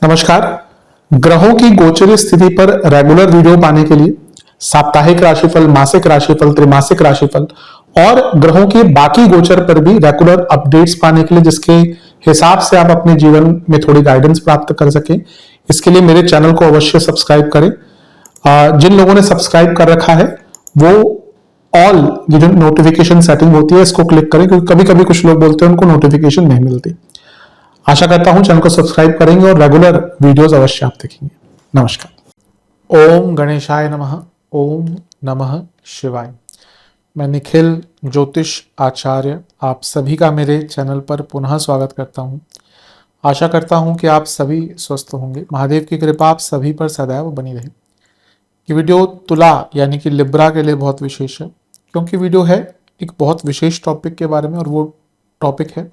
नमस्कार। ग्रहों की गोचर स्थिति पर रेगुलर वीडियो पाने के लिए साप्ताहिक राशिफल, मासिक राशिफल, त्रैमासिक राशिफल और ग्रहों के बाकी गोचर पर भी रेगुलर अपडेट्स पाने के लिए, जिसके हिसाब से आप अपने जीवन में थोड़ी गाइडेंस प्राप्त कर सके, इसके लिए मेरे चैनल को अवश्य सब्सक्राइब करें। जिन लोगों ने सब्सक्राइब कर रखा है वो ऑल ये जो नोटिफिकेशन सेटिंग होती है इसको क्लिक करें, क्योंकि कभी कभी कुछ लोग बोलते हैं उनको नोटिफिकेशन नहीं मिलती। आशा करता हूं चैनल को सब्सक्राइब करेंगे और रेगुलर वीडियोस अवश्य आप देखेंगे। नमस्कार। ओम गणेशाय नमः। ओम नमः शिवाय। मैं निखिल ज्योतिष आचार्य आप सभी का मेरे चैनल पर पुनः स्वागत करता हूं। आशा करता हूं कि आप सभी स्वस्थ होंगे। महादेव की कृपा आप सभी पर सदैव बनी रहे। ये वीडियो तुला यानी कि लिब्रा के लिए बहुत विशेष है, क्योंकि वीडियो है एक बहुत विशेष टॉपिक के बारे में, और वो टॉपिक है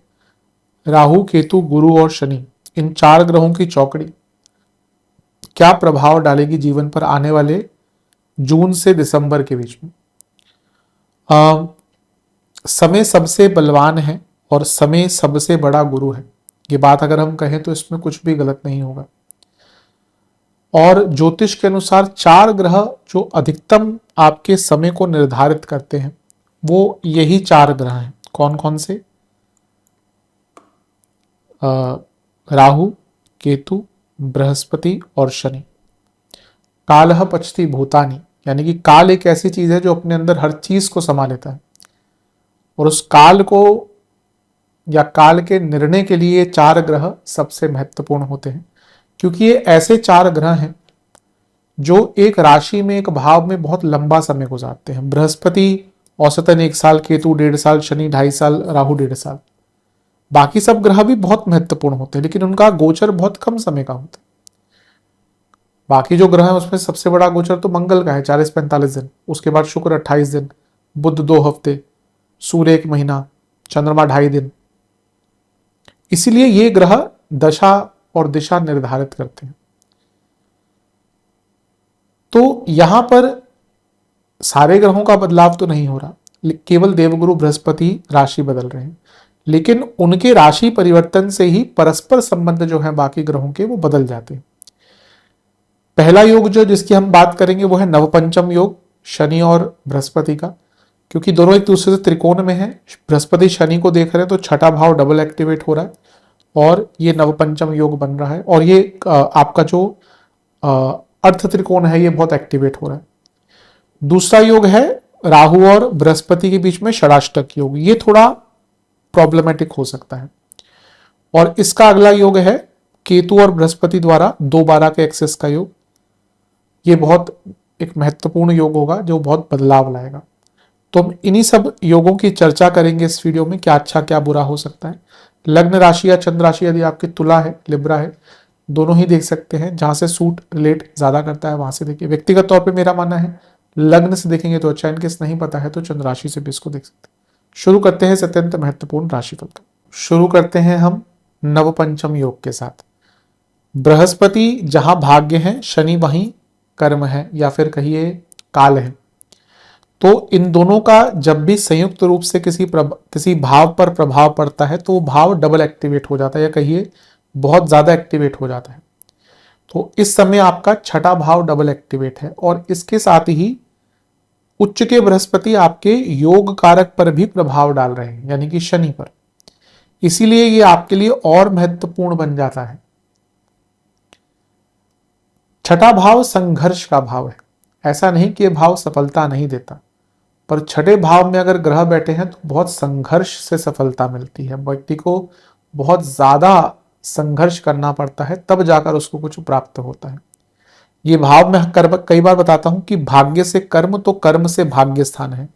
राहु, केतु, गुरु और शनि, इन चार ग्रहों की चौकड़ी क्या प्रभाव डालेगी जीवन पर आने वाले जून से दिसंबर के बीच में। समय सबसे बलवान है और समय सबसे बड़ा गुरु है। ये बात अगर हम कहें तो इसमें कुछ भी गलत नहीं होगा। और ज्योतिष के अनुसार चार ग्रह जो अधिकतम आपके समय को निर्धारित करते हैं वो यही चार ग्रह हैं। कौन कौन से? राहु, केतु, बृहस्पति और शनि। कालः पचति भूतानि, यानी कि काल एक ऐसी चीज है जो अपने अंदर हर चीज को समा लेता है, और उस काल को या काल के निर्णय के लिए चार ग्रह सबसे महत्वपूर्ण होते हैं, क्योंकि ये ऐसे चार ग्रह हैं जो एक राशि में, एक भाव में बहुत लंबा समय गुजारते हैं। बृहस्पति औसतन 1 साल, केतु 1.5 साल, शनि 2.5 साल, राहु 1.5 साल। बाकी सब ग्रह भी बहुत महत्वपूर्ण होते हैं, लेकिन उनका गोचर बहुत कम समय का होता है। बाकी जो ग्रह है उसमें सबसे बड़ा गोचर तो मंगल का है, 40-45 दिन। उसके बाद शुक्र 28 दिन, बुध 2 हफ्ते, सूर्य 1 महीना, चंद्रमा 2.5 दिन। इसीलिए ये ग्रह दशा और दिशा निर्धारित करते हैं। तो यहां पर सारे ग्रहों का बदलाव तो नहीं हो रहा, केवल देवगुरु बृहस्पति राशि बदल रहे हैं, लेकिन उनके राशि परिवर्तन से ही परस्पर संबंध जो है बाकी ग्रहों के वो बदल जाते हैं। पहला योग जो जिसकी हम बात करेंगे वो है नवपंचम योग, शनि और बृहस्पति का, क्योंकि दोनों एक दूसरे से त्रिकोण में है। बृहस्पति शनि को देख रहे हैं तो छठा भाव डबल एक्टिवेट हो रहा है और ये नवपंचम योग बन रहा है, और ये आपका जो अर्थ त्रिकोण है ये बहुत एक्टिवेट हो रहा है। दूसरा योग है राहु और बृहस्पति के बीच में षडाष्टक योग, ये थोड़ा प्रॉब्लमेटिक हो सकता है। और इसका अगला योग है केतु और बृहस्पति द्वारा 2/12 के एक्सेस का योग। ये बहुत एक महत्वपूर्ण योग होगा जो बहुत बदलाव लाएगा। तो हम इन्हीं सब योगों की चर्चा करेंगे इस वीडियो में, क्या अच्छा क्या बुरा हो सकता है। लग्न राशि या चंद्र राशि यदि आपकी तुला है, लिब्रा है, दोनों ही देख सकते हैं। जहां से सूट रिलेट ज्यादा करता है वहां से देखिए। व्यक्तिगत तौर पर मेरा मानना है लग्न से देखेंगे तो अच्छा, इनकेस नहीं पता है तो चंद्र राशि से भी इसको देख सकते हैं। शुरू करते हैं अत्यंत महत्वपूर्ण राशिफल का। शुरू करते हैं हम नवपंचम योग के साथ। बृहस्पति जहां भाग्य है, शनि वहीं कर्म है या फिर कहिए काल है। तो इन दोनों का जब भी संयुक्त रूप से किसी भाव पर प्रभाव पड़ता है तो वो भाव डबल एक्टिवेट हो जाता है, या कहिए बहुत ज्यादा एक्टिवेट हो जाता है। तो इस समय आपका छठा भाव डबल एक्टिवेट है, और इसके साथ ही उच्च के बृहस्पति आपके योग कारक पर भी प्रभाव डाल रहे हैं, यानी कि शनि पर। इसीलिए ये आपके लिए और महत्वपूर्ण बन जाता है। छठा भाव संघर्ष का भाव है। ऐसा नहीं कि यह भाव सफलता नहीं देता, पर छठे भाव में अगर ग्रह बैठे हैं तो बहुत संघर्ष से सफलता मिलती है। व्यक्ति को बहुत ज्यादा संघर्ष करना पड़ता है, तब जाकर उसको कुछ प्राप्त होता है। ये भाव मैं कई बार बताता हूं कि भाग्य से कर्म तो कर्म से भाग्य स्थान है।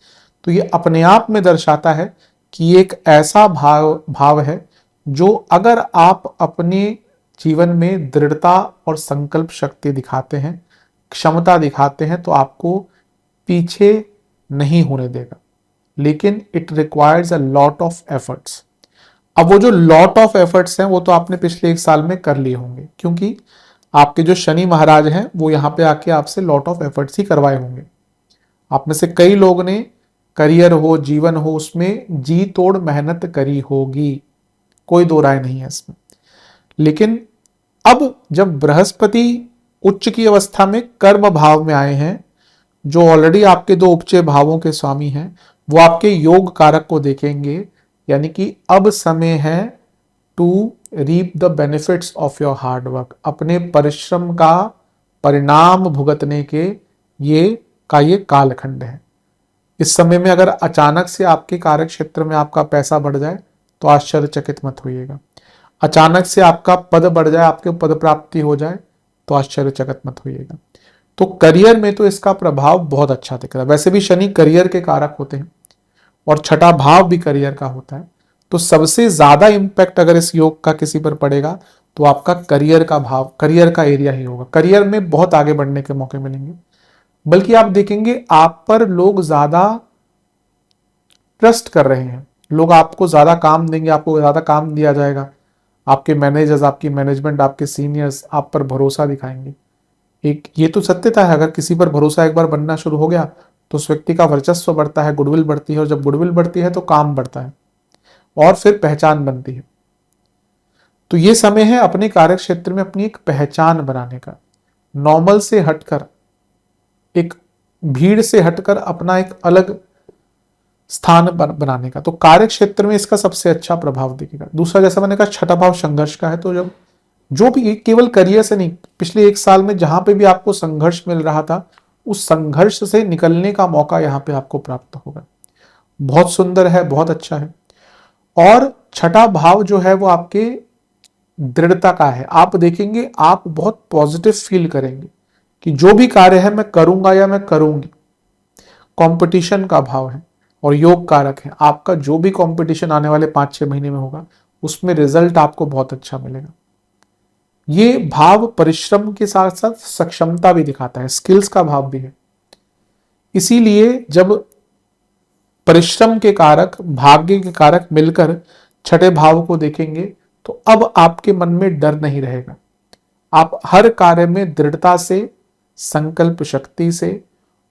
तो ये अपने आप में दर्शाता है कि एक ऐसा भाव है जो अगर आप अपने जीवन में दृढ़ता और संकल्प शक्ति दिखाते हैं, क्षमता दिखाते हैं, तो आपको पीछे नहीं होने देगा। लेकिन it requires a lot of efforts. अब वो जो लॉट ऑफ एफर्ट्स हैं वो तो आपने पिछले 1 साल में कर लिए होंगे, क्योंकि आपके जो शनि महाराज हैं वो यहाँ पे आके आपसे लॉट ऑफ एफर्ट्स ही करवाए होंगे। आप में से कई लोग ने करियर हो, जीवन हो, उसमें जी तोड़ मेहनत करी होगी, कोई दो राय नहीं है इसमें। लेकिन अब जब बृहस्पति उच्च की अवस्था में कर्म भाव में आए हैं, जो ऑलरेडी आपके दो उपचय भावों के स्वामी हैं, वो आपके योग कारक को देखेंगे, यानी कि अब समय है to reap the benefits of your hard work, अपने परिश्रम का परिणाम भुगतने के ये कालखंड है। इस समय में अगर अचानक से आपके कार्य क्षेत्र में आपका पैसा बढ़ जाए तो आश्चर्यचकित मत होइएगा। अचानक से आपका पद बढ़ जाए, आपके पद प्राप्ति हो जाए तो आश्चर्यचकित मत होइएगा। तो करियर में तो इसका प्रभाव बहुत अच्छा दिख रहा है। वैसे भी शनि करियर के कारक होते हैं और छठा भाव भी करियर का होता है, तो सबसे ज्यादा इंपैक्ट अगर इस योग का किसी पर पड़ेगा तो आपका करियर का भाव, करियर का एरिया ही होगा। करियर में बहुत आगे बढ़ने के मौके मिलेंगे, बल्कि आप देखेंगे आप पर लोग ज्यादा ट्रस्ट कर रहे हैं, लोग आपको ज्यादा काम देंगे, आपको ज्यादा काम दिया जाएगा। आपके मैनेजर्स, आपकी मैनेजमेंट, आपके सीनियर्स आप पर भरोसा दिखाएंगे। एक ये तो सत्यता है, अगर किसी पर भरोसा एक बार बनना शुरू हो गया तो उस व्यक्ति का वर्चस्व बढ़ता है, गुडविल बढ़ती है, और जब गुडविल बढ़ती है तो काम बढ़ता है और फिर पहचान बनती है। तो ये समय है अपने कार्य क्षेत्र में अपनी एक पहचान बनाने का, नॉर्मल से हटकर, एक भीड़ से हटकर अपना एक अलग स्थान बनाने का। तो कार्य क्षेत्र में इसका सबसे अच्छा प्रभाव दिखेगा। दूसरा, जैसा मैंने कहा, छठा भाव संघर्ष का है, तो जब जो भी, केवल करियर से नहीं, पिछले एक साल में जहां पे भी आपको संघर्ष मिल रहा था, उस संघर्ष से निकलने का मौका यहां पे आपको प्राप्त होगा। बहुत सुंदर है, बहुत अच्छा है। और छठा भाव जो है वो आपके दृढ़ता का है। आप देखेंगे आप बहुत पॉजिटिव फील करेंगे कि जो भी कार्य है मैं करूंगा या मैं करूंगी। कंपटीशन का भाव है और योग कारक है। आपका जो भी कंपटीशन आने वाले 5-6 महीने में होगा उसमें रिजल्ट आपको बहुत अच्छा मिलेगा। ये भाव परिश्रम के साथ साथ सक्षमता भी दिखाता है, स्किल्स का भाव भी है। इसीलिए जब परिश्रम के कारक, भाग्य के कारक मिलकर छठे भाव को देखेंगे तो अब आपके मन में डर नहीं रहेगा। आप हर कार्य में दृढ़ता से, संकल्प शक्ति से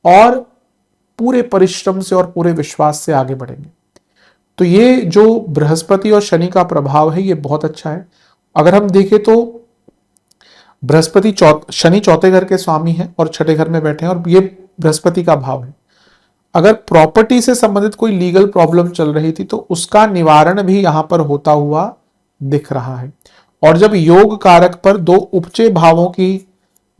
और पूरे परिश्रम से और पूरे विश्वास से आगे बढ़ेंगे। तो ये जो बृहस्पति और शनि का प्रभाव है ये बहुत अच्छा है। अगर हम देखें तो बृहस्पति शनि चौथे घर के स्वामी हैं और छठे घर में बैठे हैं, और ये बृहस्पति का भाव है। अगर प्रॉपर्टी से संबंधित कोई लीगल प्रॉब्लम चल रही थी तो उसका निवारण भी यहां पर होता हुआ दिख रहा है। और जब योग कारक पर दो उपचय भावों की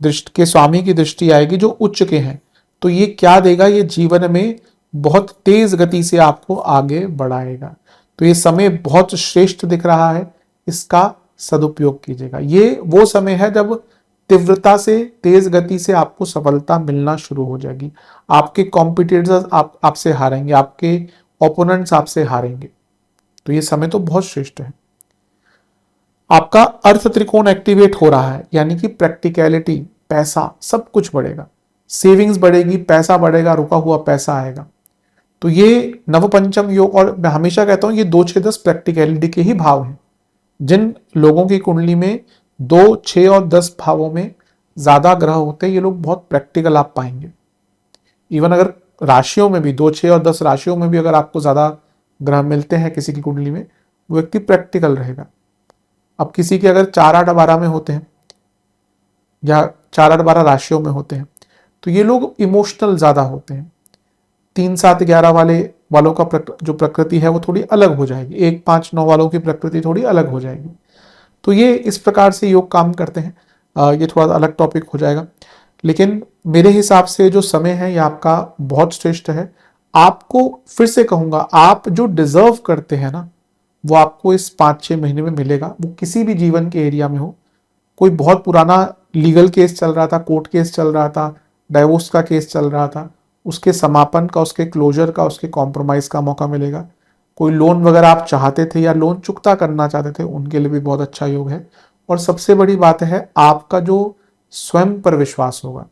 दृष्टि के स्वामी की दृष्टि आएगी जो उच्च के हैं, तो ये क्या देगा, ये जीवन में बहुत तेज गति से आपको आगे बढ़ाएगा। तो ये समय बहुत श्रेष्ठ दिख रहा है, इसका सदुपयोग कीजिएगा। ये वो समय है जब तीव्रता से, तेज गति से आपको सफलता मिलना शुरू हो जाएगी। आपके कॉम्पिटिटर्स आपसे हारेंगे, आपके ओपोनेंट्स आपसे हारेंगे। तो ये समय तो बहुत श्रेष्ठ है। आपका अर्थ त्रिकोण एक्टिवेट हो रहा है, यानी कि प्रैक्टिकलिटी, पैसा, सब कुछ बढ़ेगा, सेविंग्स बढ़ेगी, पैसा बढ़ेगा, रुका हुआ पैसा आएगा। तो ये नवपंचम योग, और मैं हमेशा कहता हूं ये 2-6-10 प्रैक्टिकलिटी के ही भाव हैं। जिन लोगों की कुंडली में 2, 6 और 10 भावों में ज्यादा ग्रह होते हैं, ये लोग बहुत प्रैक्टिकल आप पाएंगे। इवन अगर राशियों में भी 2, 6 और 10 राशियों में भी अगर आपको ज्यादा ग्रह मिलते हैं किसी की कुंडली में, वो व्यक्ति प्रैक्टिकल रहेगा। अब किसी के अगर 4, 8, 12 में होते हैं या 4, 8, 12 राशियों में होते हैं तो ये लोग इमोशनल ज्यादा होते हैं। 3, 7, 11 वालों का जो प्रकृति है वो थोड़ी अलग हो जाएगी, 1, 5, 9 वालों की प्रकृति थोड़ी अलग हो जाएगी। तो ये इस प्रकार से योग काम करते हैं। ये थोड़ा अलग टॉपिक हो जाएगा, लेकिन मेरे हिसाब से जो समय है ये आपका बहुत श्रेष्ठ है। आपको फिर से कहूंगा, आप जो डिजर्व करते हैं ना वो आपको इस 5-6 महीने में मिलेगा। वो किसी भी जीवन के एरिया में हो, कोई बहुत पुराना लीगल केस चल रहा था, कोर्ट केस चल रहा था, डाइवोर्स का केस चल रहा था, उसके समापन का, उसके क्लोजर का, उसके कॉम्प्रोमाइज का मौका मिलेगा। कोई लोन वगैरह आप चाहते थे या लोन चुकता करना चाहते थे, उनके लिए भी बहुत अच्छा योग है। और सबसे बड़ी बात है आपका जो स्वयं पर विश्वास होगा।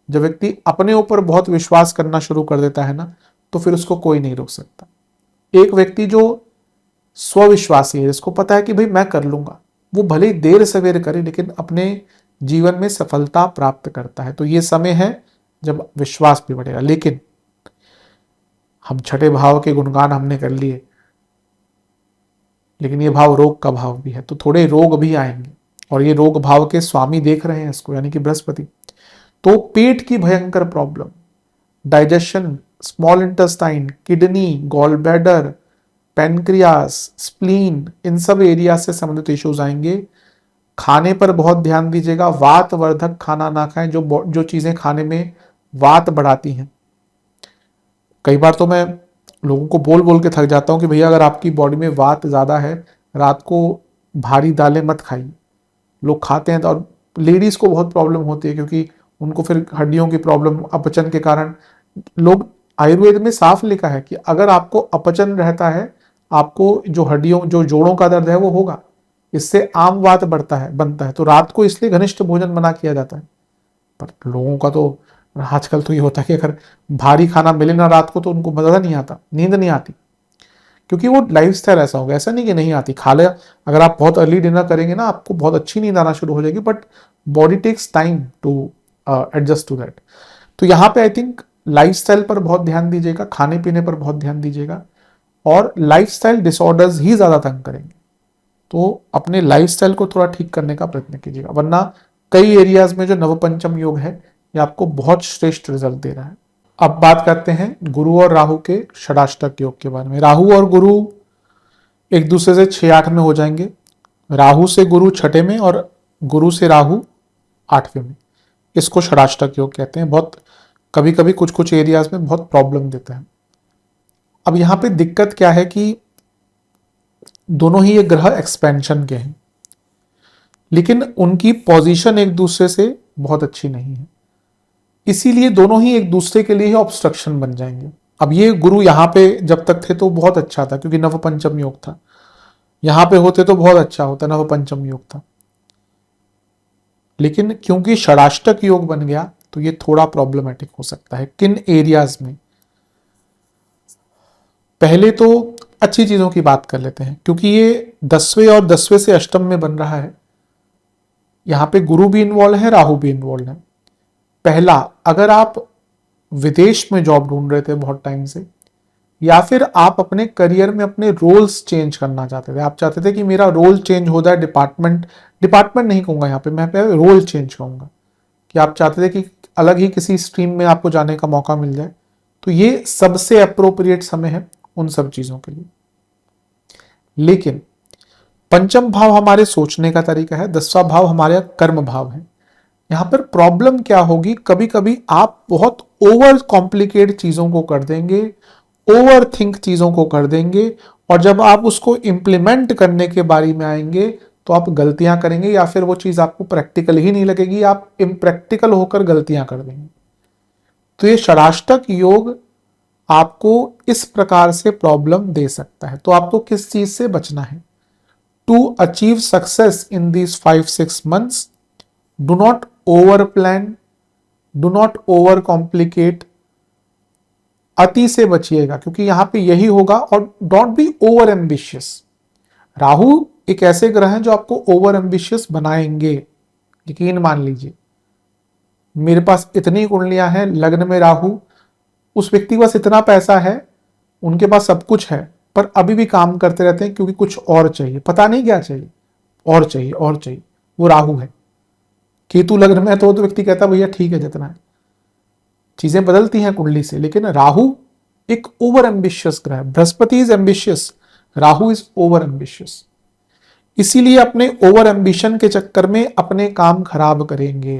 जब व्यक्ति अपने ऊपर बहुत विश्वास करना शुरू कर देता है ना, तो फिर उसको कोई नहीं रोक सकता। एक व्यक्ति जो स्वविश्वासी है, जिसको पता है कि भाई मैं कर लूंगा, वो भले ही देर सवेर करे लेकिन अपने जीवन में सफलता प्राप्त करता है। तो ये समय है जब विश्वास भी बढ़ेगा। लेकिन हम छठे भाव के गुणगान हमने कर लिए, लेकिन ये भाव रोग का भाव भी है, तो थोड़े रोग भी आएंगे। और ये रोग भाव के स्वामी देख रहे हैं इसको, यानी कि बृहस्पति। तो पेट की भयंकर problem, digestion, small intestine, kidney, gall bladder, pancreas, spleen, इन सब एरिया से संबंधित इश्यूज आएंगे। खाने पर बहुत ध्यान दीजिएगा, वात वर्धक खाना ना खाएं, जो चीजें खाने में वात बढ़ाती हैं। कई बार तो मैं लोगों को बोल बोल के थक जाता हूं कि भैया अगर आपकी बॉडी में वात ज्यादा है, रात को भारी दालें मत खाइए। लोग खाते हैं तो, और लेडीज को बहुत प्रॉब्लम होती है क्योंकि उनको फिर हड्डियों की प्रॉब्लम, अपचन के कारण। लोग, आयुर्वेद में साफ लिखा है कि अगर आपको अपचन रहता है, आपको जो हड्डियों, जो जोड़ों का दर्द है वो होगा, इससे आम वात बनता है। तो रात को इसलिए घनिष्ठ भोजन मना किया जाता है। पर लोगों का तो आजकल तो ये होता है कि अगर भारी खाना मिले ना रात को तो उनको मजा नहीं आता, नींद नहीं आती, क्योंकि वो लाइफस्टाइल ऐसा हो गया। ऐसा नहीं कि नहीं आती, खा ले, अगर आप बहुत अर्ली डिनर करेंगे ना आपको बहुत अच्छी नींद आना शुरू हो जाएगी, but body takes time to adjust to that. तो यहाँ पे आई थिंक लाइफस्टाइल पर बहुत ध्यान दीजिएगा, खाने पीने पर बहुत ध्यान दीजिएगा, और लाइफस्टाइल डिसऑर्डर्स ही ज्यादा तंग करेंगे। तो अपने लाइफस्टाइल को थोड़ा ठीक करने का प्रयत्न कीजिएगा, वरना कई एरियाज में जो नवपंचम योग है ये आपको बहुत श्रेष्ठ रिजल्ट दे रहा है। अब बात करते हैं गुरु और राहु के षडाष्टक योग के बारे में। राहु और गुरु एक दूसरे से 6-8 में हो जाएंगे, राहु से गुरु छठे में और गुरु से राहु 8वें में। इसको षडाष्टक योग कहते हैं। बहुत कभी कभी कुछ कुछ एरियाज में बहुत प्रॉब्लम देता है। अब यहां पे दिक्कत क्या है कि दोनों ही ये ग्रह एक्सपेंशन के हैं, लेकिन उनकी पोजीशन एक दूसरे से बहुत अच्छी नहीं है, इसीलिए दोनों ही एक दूसरे के लिए ऑब्स्ट्रक्शन बन जाएंगे। अब ये गुरु यहां पे जब तक थे तो बहुत अच्छा था क्योंकि नवपंचम योग था, यहां पे होते तो बहुत अच्छा होता, नवपंचम योग था। लेकिन क्योंकि षडाष्टक योग बन गया तो ये थोड़ा प्रॉब्लमेटिक हो सकता है। किन एरियाज में? पहले तो अच्छी चीजों की बात कर लेते हैं, क्योंकि ये 10वें और 10वें से अष्टम में बन रहा है। यहां पे गुरु भी इन्वॉल्व है, राहु भी इन्वॉल्व है। पहला, अगर आप विदेश में जॉब ढूंढ रहे थे बहुत टाइम से, या फिर आप अपने करियर में अपने रोल्स चेंज करना चाहते थे, आप चाहते थे कि मेरा रोल चेंज हो जाए, डिपार्टमेंट नहीं कहूंगा यहाँ पे, मैं रोल चेंज कहूंगा, कि आप चाहते थे कि अलग ही किसी स्ट्रीम में आपको जाने का मौका मिल जाए, तो ये सबसे अप्रोप्रिएट समय है उन सब चीजों के लिए। लेकिन पंचम भाव हमारे सोचने का तरीका है, 10वां भाव हमारे कर्म भाव है। यहां पर प्रॉब्लम क्या होगी, कभी कभी आप बहुत ओवर कॉम्प्लिकेट चीजों को कर देंगे, ओवर थिंक चीजों को कर देंगे, और जब आप उसको इंप्लीमेंट करने के बारे में आएंगे तो आप गलतियां करेंगे, या फिर वो चीज आपको प्रैक्टिकल ही नहीं लगेगी, आप इम्प्रैक्टिकल होकर गलतियां कर देंगे। तो ये षडाष्टक योग आपको इस प्रकार से प्रॉब्लम दे सकता है। तो आपको किस चीज से बचना है? To achieve success in these 5-6 months, do not over plan, do not over complicate, अति से बचिएगा, क्योंकि यहां पे यही होगा। और don't be over ambitious. Rahu एक ऐसे ग्रह हैं जो आपको ओवर एम्बिशियस बनाएंगे, यकीन मान लीजिए। मेरे पास इतनी कुंडलियां हैं, लग्न में राहु, उस व्यक्ति के पास इतना पैसा है, उनके पास सब कुछ है, पर अभी भी काम करते रहते हैं क्योंकि कुछ और चाहिए, पता नहीं क्या चाहिए, और चाहिए और चाहिए। वो राहु है। केतु लग्न में है तो व्यक्ति कहता भैया ठीक है जितना है, चीजें बदलती हैं कुंडली से। लेकिन राहु एक ओवर एम्बिशियस ग्रह है। Brihaspati is ambitious, Rahu is over ambitious. इसीलिए अपने ओवर एम्बिशन के चक्कर में अपने काम खराब करेंगे।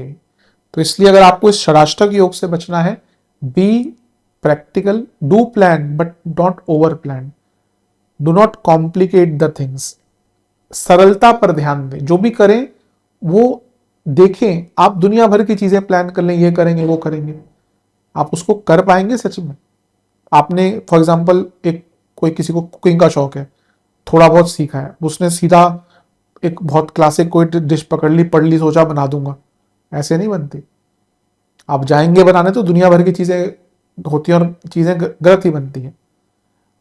तो इसलिए अगर आपको इस षडाष्टक योग से बचना है, be practical, do plan but don't over plan, do not complicate the things. सरलता पर ध्यान दें, जो भी करें वो देखें। आप दुनिया भर की चीजें प्लान कर लें, ये करेंगे वो करेंगे, आप उसको कर पाएंगे सच में? आपने फॉर एग्जांपल एक कोई किसी को कुकिंग का शौक है, थोड़ा बहुत सीखा है, उसने सीधा एक बहुत क्लासिक कोई डिश पकड़ ली, पढ़ ली, सोचा बना दूंगा, ऐसे नहीं बनती। आप जाएंगे बनाने तो दुनिया भर की चीजें होती हैं और चीजें गलत ही बनती हैं।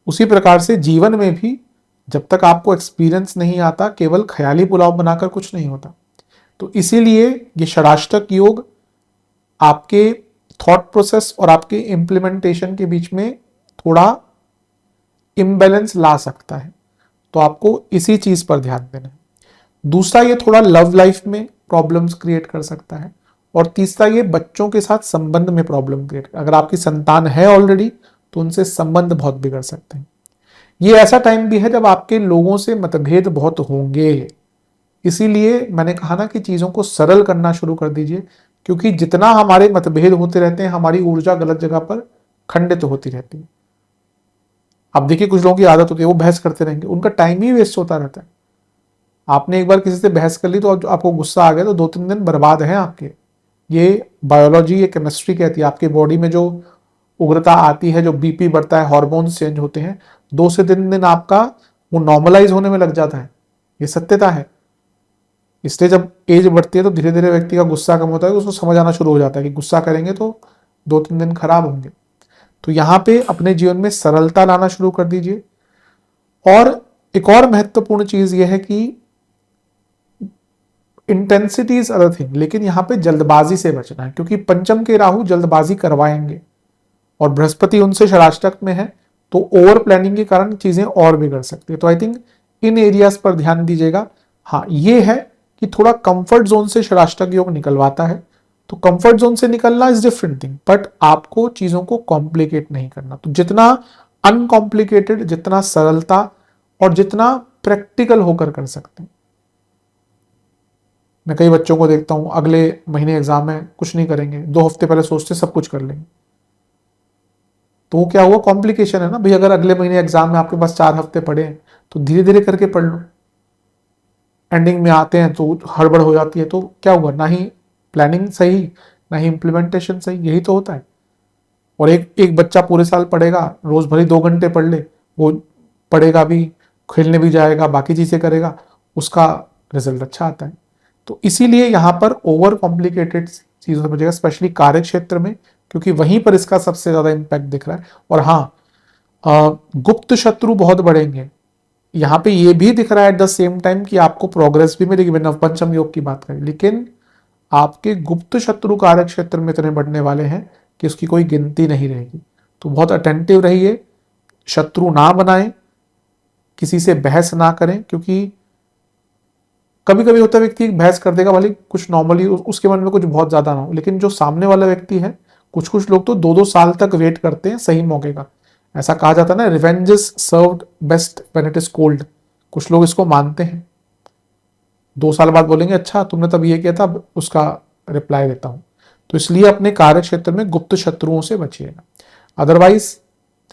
उसी प्रकार से जीवन में भी जब तक आपको एक्सपीरियंस नहीं आता, केवल ख्याली पुलाव बनाकर कुछ नहीं होता। तो इसीलिए ये षडाष्टक योग आपके थॉट प्रोसेस और आपके इंप्लीमेंटेशन के बीच में थोड़ा इम्बैलेंस ला सकता है। तो आपको इसी चीज पर ध्यान देना है। दूसरा, ये थोड़ा लव लाइफ में प्रॉब्लम्स क्रिएट कर सकता है। और तीसरा, ये बच्चों के साथ संबंध में प्रॉब्लम क्रिएट, अगर आपकी संतान है ऑलरेडी तो उनसे संबंध बहुत बिगड़ सकते हैं। ये ऐसा टाइम भी है जब आपके लोगों से मतभेद बहुत होंगे, इसीलिए मैंने कहा ना कि चीजों को सरल करना शुरू कर दीजिए, क्योंकि जितना हमारे मतभेद होते रहते हैं हमारी ऊर्जा गलत जगह पर खंडित होती रहती है। अब देखिए, कुछ लोगों की आदत होती है वो बहस करते रहेंगे, उनका टाइम ही वेस्ट होता रहता है। आपने एक बार किसी से बहस कर ली तो आपको गुस्सा आ गया तो 2-3 दिन बर्बाद हैं आपके। ये बायोलॉजी, ये केमिस्ट्री कहती है, आपके बॉडी में जो उग्रता आती है, जो बीपी बढ़ता है, हार्मोन्स चेंज होते हैं, 2 से 3 दिन आपका वो नॉर्मलाइज होने में लग जाता है। ये सत्यता है। इसलिए जब एज बढ़ती है तो धीरे धीरे व्यक्ति का गुस्सा कम होता है, उसको समझ आना शुरू हो जाता है कि गुस्सा करेंगे तो 2-3 दिन खराब होंगे। तो यहाँ पे अपने जीवन में सरलता लाना शुरू कर दीजिए। और एक और महत्वपूर्ण चीज यह है कि इंटेंसिटी इज अदर थिंग, लेकिन यहाँ पे जल्दबाजी से बचना है, क्योंकि पंचम के राहु जल्दबाजी करवाएंगे और बृहस्पति उनसे षडाष्टक में है, तो ओवर प्लानिंग के कारण चीजें और बिगड़ सकती है। तो आई थिंक इन एरियाज पर ध्यान दीजिएगा। हाँ, ये है कि थोड़ा कंफर्ट जोन से षडाष्टक योग निकलवाता है, तो कंफर्ट जोन से निकलना इज डिफरेंट थिंग, बट आपको चीजों को कॉम्प्लिकेट नहीं करना। तो जितना अनकॉम्प्लिकेटेड, जितना सरलता और जितना प्रैक्टिकल होकर कर सकते हैं। मैं कई बच्चों को देखता हूं, अगले महीने एग्जाम है, कुछ नहीं करेंगे, 2 हफ्ते पहले सोचते सब कुछ कर लेंगे। तो वो क्या हुआ, कॉम्प्लिकेशन है ना भाई। अगर अगले महीने एग्जाम में आपके पास 4 हफ्ते पड़े हैं तो धीरे धीरे करके पढ़ लो। एंडिंग में आते हैं तो हड़बड़ हो जाती है, तो क्या हुआ, ना ही प्लानिंग सही, ना ही इम्प्लीमेंटेशन सही। यही तो होता है। और एक बच्चा पूरे साल पढ़ेगा, रोज भले 2 घंटे पढ़ ले, वो पढ़ेगा भी, खेलने भी जाएगा, बाकी चीजें करेगा, उसका रिजल्ट अच्छा आता है। तो इसीलिए यहाँ पर ओवर कॉम्प्लिकेटेड चीजों से बचेगा, स्पेशली कार्य क्षेत्र में, क्योंकि वहीं पर इसका सबसे ज्यादा इंपैक्ट दिख रहा है। और हाँ, गुप्त शत्रु बहुत बढ़ेंगे। यहाँ पे ये भी दिख रहा है एट द सेम टाइम कि आपको प्रोग्रेस भी मिलेगी। नवपंचम योग की बात करें, लेकिन आपके गुप्त शत्रु कार्य क्षेत्र में इतने बढ़ने वाले हैं कि उसकी कोई गिनती नहीं रहेगी। तो बहुत अटेंटिव रहिए, शत्रु ना बनाएं, किसी से बहस ना करें, क्योंकि कभी कभी होता है व्यक्ति बहस कर देगा, भले कुछ नॉर्मली उसके मन में कुछ बहुत ज्यादा ना हो, लेकिन जो सामने वाला व्यक्ति है, कुछ लोग तो 2-2 साल तक वेट करते हैं सही मौके का। ऐसा कहा जाता है ना, revenge is served best when it is cold. कुछ लोग इसको मानते हैं, 2 साल बाद बोलेंगे अच्छा तुमने तब ये किया था, उसका रिप्लाई देता हूं। तो इसलिए अपने कार्य क्षेत्र में गुप्त शत्रुओं से बचिएगा। अदरवाइज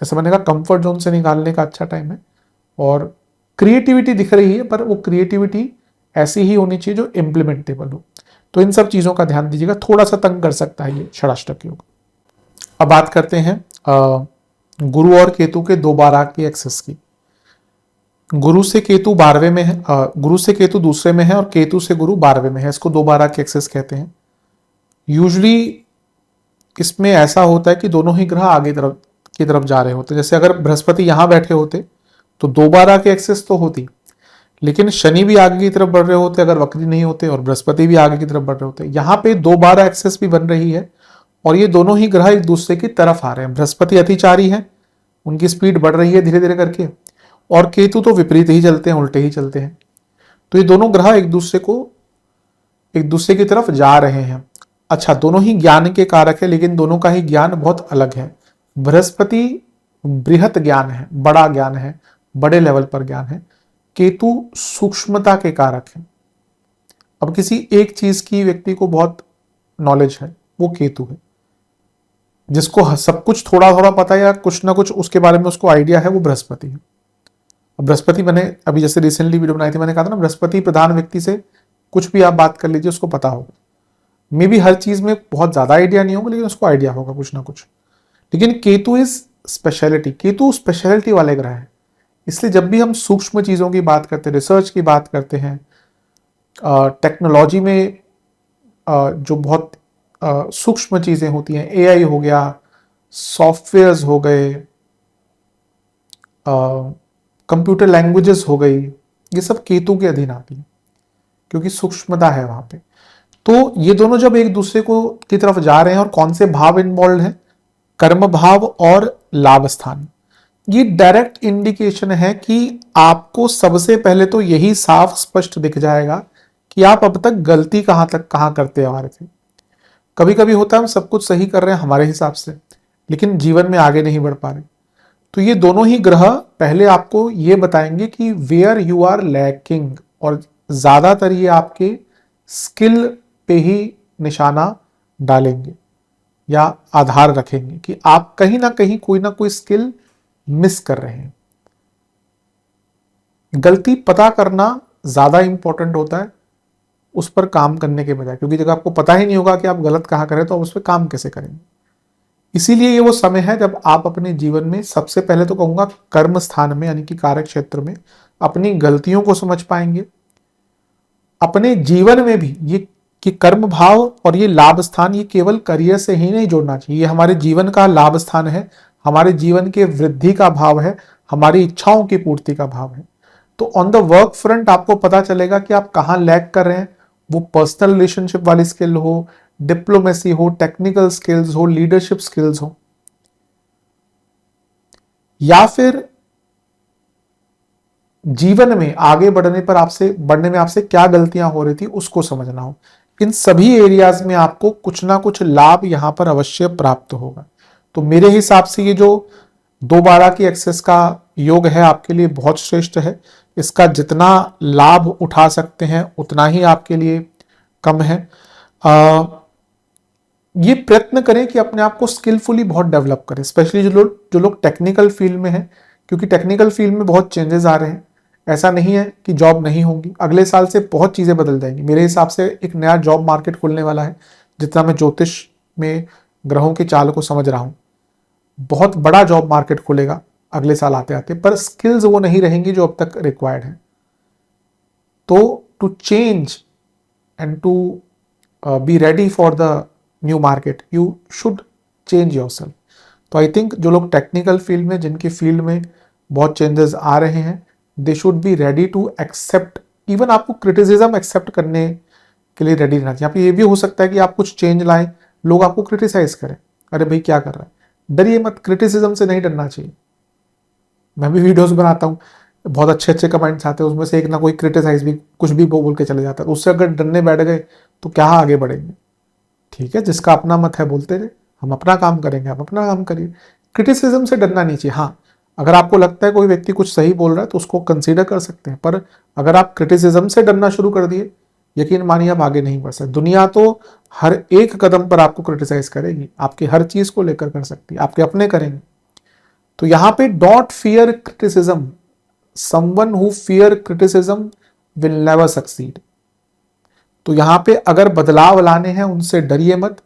जैसे मैंने कहा, कंफर्ट जोन से निकालने का अच्छा टाइम है। और क्रिएटिविटी दिख रही है, पर वो क्रिएटिविटी ऐसी ही होनी चाहिए जो इम्प्लीमेंटेबल हो। तो इन सब चीजों का ध्यान दीजिएगा। थोड़ा सा तंग कर सकता है ये षडाष्टक योग। अब बात करते हैं गुरु और केतु के 2/12 की एक्सेस की। गुरु से केतु 12वें में है, गुरु से केतु दूसरे में है और केतु से गुरु 12वें में है। इसको 2/12 की एक्सेस कहते हैं। यूजली इसमें ऐसा होता है कि दोनों ही ग्रह आगे की तरफ जा रहे होते हैं। जैसे अगर बृहस्पति यहां बैठे होते तो 2/12 की एक्सेस तो होती, लेकिन शनि भी आगे की तरफ बढ़ रहे होते अगर वक्री नहीं होते, और बृहस्पति भी आगे की तरफ बढ़ रहे होते। यहाँ पे 2/12 एक्सेस भी बन रही है और ये दोनों ही ग्रह एक दूसरे की तरफ आ रहे हैं। बृहस्पति अतिचारी है, उनकी स्पीड बढ़ रही है धीरे धीरे करके, और केतु तो विपरीत ही चलते हैं, उल्टे ही चलते हैं। तो ये दोनों ग्रह एक दूसरे की तरफ जा रहे हैं। अच्छा, दोनों ही ज्ञान के कारक है, लेकिन दोनों का ही ज्ञान बहुत अलग है। बृहस्पति बृहत ज्ञान है, बड़ा ज्ञान है, बड़े लेवल पर ज्ञान है। केतु सूक्ष्मता के कारक है। अब किसी एक चीज की व्यक्ति को बहुत नॉलेज है, वो केतु है। जिसको सब कुछ थोड़ा थोड़ा पता है या कुछ ना कुछ उसके बारे में उसको आइडिया है, वो बृहस्पति है। बृहस्पति, मैंने अभी जैसे रिसेंटली वीडियो बनाई थी, मैंने कहा था ना, बृहस्पति प्रधान व्यक्ति से कुछ भी आप बात कर लीजिए उसको पता होगा। मे बी हर चीज में बहुत ज्यादा आइडिया नहीं होगा, लेकिन उसको आइडिया होगा कुछ ना कुछ। लेकिन Ketu is speciality, Ketu speciality वाले ग्रह है। इसलिए जब भी हम सूक्ष्म चीजों की बात करते हैं, रिसर्च की बात करते हैं, टेक्नोलॉजी में जो बहुत सूक्ष्म चीजें होती हैं, एआई हो गया, सॉफ्टवेयर्स हो गए, कंप्यूटर लैंग्वेजेस हो गई, ये सब केतु के अधीन आती है, क्योंकि सूक्ष्मता है वहां पे। तो ये दोनों जब एक दूसरे को की तरफ जा रहे हैं, और कौन से भाव इन्वॉल्व हैं, कर्म भाव और लाभ स्थान। ये डायरेक्ट इंडिकेशन है कि आपको सबसे पहले तो यही साफ स्पष्ट दिख जाएगा कि आप अब तक गलती कहां करते आ रहे थे। कभी कभी होता है हम सब कुछ सही कर रहे हैं हमारे हिसाब से, लेकिन जीवन में आगे नहीं बढ़ पा रहे। तो ये दोनों ही ग्रह पहले आपको ये बताएंगे कि वेयर यू आर लैकिंग, और ज्यादातर ये आपके स्किल पे ही निशाना डालेंगे या आधार रखेंगे कि आप कहीं ना कोई स्किल मिस कर रहे हैं। गलती पता करना ज्यादा इंपॉर्टेंट होता है उस पर काम करने के बजाय, क्योंकि जब आपको पता ही नहीं होगा कि आप गलत कहां करें तो आप उस पर काम कैसे करेंगे। इसीलिए ये वो समय है जब आप अपने जीवन में सबसे पहले तो कहूंगा कर्म स्थान में यानी कि कार्य क्षेत्र में अपनी गलतियों को समझ पाएंगे। अपने जीवन में भी ये कि कर्म भाव और ये लाभ स्थान ये केवल करियर से ही नहीं जोड़ना चाहिए, ये हमारे जीवन का लाभ स्थान है, हमारे जीवन के वृद्धि का भाव है, हमारी इच्छाओं की पूर्ति का भाव है। तो ऑन द वर्क फ्रंट आपको पता चलेगा कि आप कहां लैग कर रहे हैं, वो पर्सनल रिलेशनशिप वाली स्किल हो, डिप्लोमेसी हो, टेक्निकल स्किल्स हो, लीडरशिप स्किल्स हो, या फिर जीवन में आगे बढ़ने में आपसे क्या गलतियां हो रही थी उसको समझना हो। इन सभी एरियाज में आपको कुछ ना कुछ लाभ यहां पर अवश्य प्राप्त होगा। तो मेरे हिसाब से ये जो 2/12 की एक्सेस का योग है आपके लिए बहुत श्रेष्ठ है। इसका जितना लाभ उठा सकते हैं उतना ही आपके लिए कम है। ये प्रयत्न करें कि अपने आप को स्किलफुली बहुत डेवलप करें, स्पेशली जो लोग टेक्निकल फील्ड में हैं, क्योंकि टेक्निकल फील्ड में बहुत चेंजेस आ रहे हैं। ऐसा नहीं है कि जॉब नहीं होंगी, अगले साल से बहुत चीज़ें बदल जाएंगी। मेरे हिसाब से एक नया जॉब मार्केट खुलने वाला है, जितना मैं ज्योतिष में ग्रहों की चाल को समझ रहा हूँ। बहुत बड़ा जॉब मार्केट खुलेगा अगले साल आते आते, पर स्किल्स वो नहीं रहेंगी जो अब तक रिक्वायर्ड है। तो to change and to be ready for the new market you should change yourself. तो आई थिंक जो लोग टेक्निकल फील्ड में, जिनकी फील्ड में बहुत चेंजेस आ रहे हैं, they should be ready to accept, even आपको क्रिटिसिज्म एक्सेप्ट करने के लिए रेडी रहना चाहिए। यहाँ पे ये भी हो सकता है कि आप कुछ चेंज लाएं, लोग आपको क्रिटिसाइज करें, अरे भाई क्या कर रहा है। डरिए मत, क्रिटिसिज्म से नहीं डरना चाहिए। मैं भी वीडियोस बनाता हूँ, बहुत अच्छे अच्छे कमेंट्स आते हैं, उसमें से एक ना कोई क्रिटिसाइज भी कुछ भी बोल के चले जाता है। उससे अगर डरने बैठ गए तो क्या आगे बढ़ेंगे। ठीक है, जिसका अपना मत है बोलते रहे, हम अपना काम करेंगे, आप अपना काम करिए। क्रिटिसिज्म से डरना नहीं चाहिए। हाँ, अगर आपको लगता है कोई व्यक्ति कुछ सही बोल रहा है तो उसको कंसीडर कर सकते हैं, पर अगर आप क्रिटिसिज्म से डरना शुरू कर दिए, यकीन मानिए आप आगे नहीं बढ़ सकते। दुनिया तो हर एक कदम पर आपको क्रिटिसाइज करेगी, आपकी हर चीज को लेकर कर सकती है, आपके अपने करेंगे। तो यहां पे don't fear criticism, someone who fear criticism will never succeed. तो यहां पे अगर बदलाव लाने हैं उनसे डरिए मत।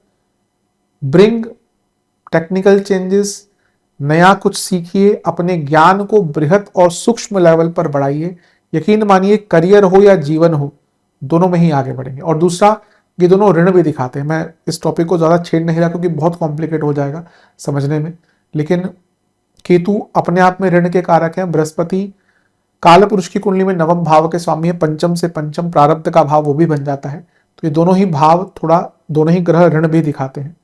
ब्रिंग टेक्निकल चेंजेस, नया कुछ सीखिए, अपने ज्ञान को बृहत और सूक्ष्म लेवल पर बढ़ाइए। यकीन मानिए करियर हो या जीवन हो, दोनों में ही आगे बढ़ेंगे। और दूसरा, ये दोनों ऋण भी दिखाते हैं। मैं इस टॉपिक को ज्यादा छेड़ नहीं रहा क्योंकि बहुत कॉम्प्लिकेट हो जाएगा समझने में, लेकिन केतु अपने आप में ऋण के कारक हैं। बृहस्पति काल पुरुष की कुंडली में नवम भाव के स्वामी है, पंचम से पंचम प्रारब्ध का भाव वो भी बन जाता है। तो ये दोनों ही भाव दोनों ही ग्रह ऋण भी दिखाते हैं।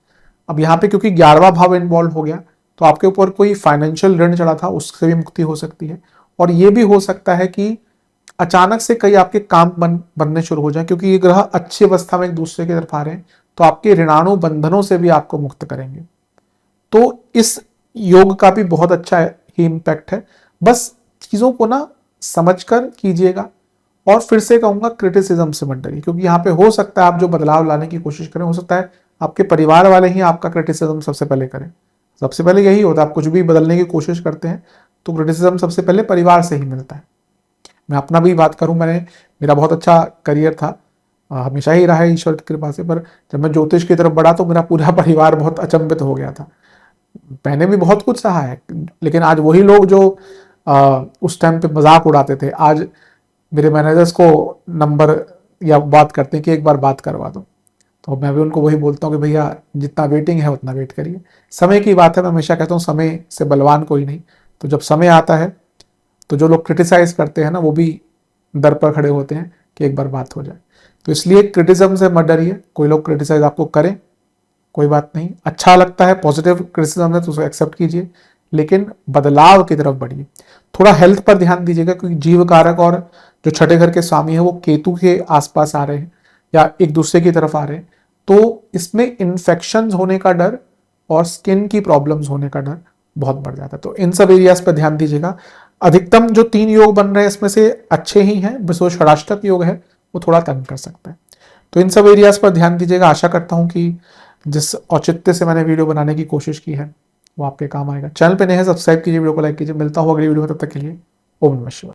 अब यहाँ पे क्योंकि 11वां भाव इन्वॉल्व हो गया, तो आपके ऊपर कोई फाइनेंशियल ऋण चढ़ा था उससे भी मुक्ति हो सकती है। और ये भी हो सकता है कि अचानक से कई आपके काम बनने शुरू हो जाए, क्योंकि ये ग्रह अच्छी अवस्था में एक दूसरे की तरफ आ रहे हैं, तो आपके ऋणाणु बंधनों से भी आपको मुक्त करेंगे। तो इस योग का भी बहुत अच्छा ही इम्पैक्ट है। बस चीजों को ना समझकर कीजिएगा। और फिर से कहूंगा क्रिटिसिज्म से मत डरिए, क्योंकि यहाँ पे हो सकता है आप जो बदलाव लाने की कोशिश करें, हो सकता है आपके परिवार वाले ही आपका क्रिटिसिज्म सबसे पहले करें। सबसे पहले यही होता है, आप कुछ भी बदलने की कोशिश करते हैं तो क्रिटिसिज्म सबसे पहले परिवार से ही मिलता है। मैं अपना भी बात करूं, मेरा बहुत अच्छा करियर था, हमेशा ही रहा है ईश्वर की कृपा से, पर जब मैं ज्योतिष की तरफ बढ़ा तो मेरा पूरा परिवार बहुत अचंभित हो गया था। मैंने भी बहुत कुछ सहा है, लेकिन आज वही लोग जो उस टाइम पे मजाक उड़ाते थे, आज मेरे मैनेजर्स को नंबर या बात करते हैं कि एक बार बात करवा दो। तो मैं भी उनको वही बोलता हूँ कि भैया जितना वेटिंग है उतना वेट करिए। समय की बात है, मैं हमेशा कहता हूँ समय से बलवान कोई नहीं। तो जब समय आता है तो जो लोग क्रिटिसाइज करते हैं ना, वो भी दर पर खड़े होते हैं कि एक बार बात हो जाए। तो इसलिए क्रिटिसिज्म से मत डरिए। कोई लोग क्रिटिसाइज आपको करें, कोई बात नहीं, अच्छा लगता है, पॉजिटिव क्रिटिसिज्म है तो उसको एक्सेप्ट कीजिए। लेकिन बदलाव की तरफ बढ़िए। थोड़ा हेल्थ पर ध्यान दीजिएगा, क्योंकि जीव कारक और जो छठे घर के स्वामी है वो केतु के आसपास आ रहे हैं या एक दूसरे की तरफ आ रहे हैं, तो इसमें इन्फेक्शन होने का डर और स्किन की प्रॉब्लम्स होने का डर बहुत बढ़ जाता है। तो इन सब एरियाज पर ध्यान दीजिएगा। अधिकतम जो 3 योग बन रहे हैं इसमें से अच्छे ही हैं, बस वो षडाष्टक योग है वो थोड़ा तंग कर सकता है। तो इन सब एरियाज पर ध्यान दीजिएगा। आशा करता हूं कि जिस औचित्य से मैंने वीडियो बनाने की कोशिश की है वो आपके काम आएगा। चैनल पे नए हैं, सब्सक्राइब कीजिए, वीडियो को लाइक कीजिए। मिलता हूँ अगली वीडियो में, तब तक के लिए ओम नमः शिवाय।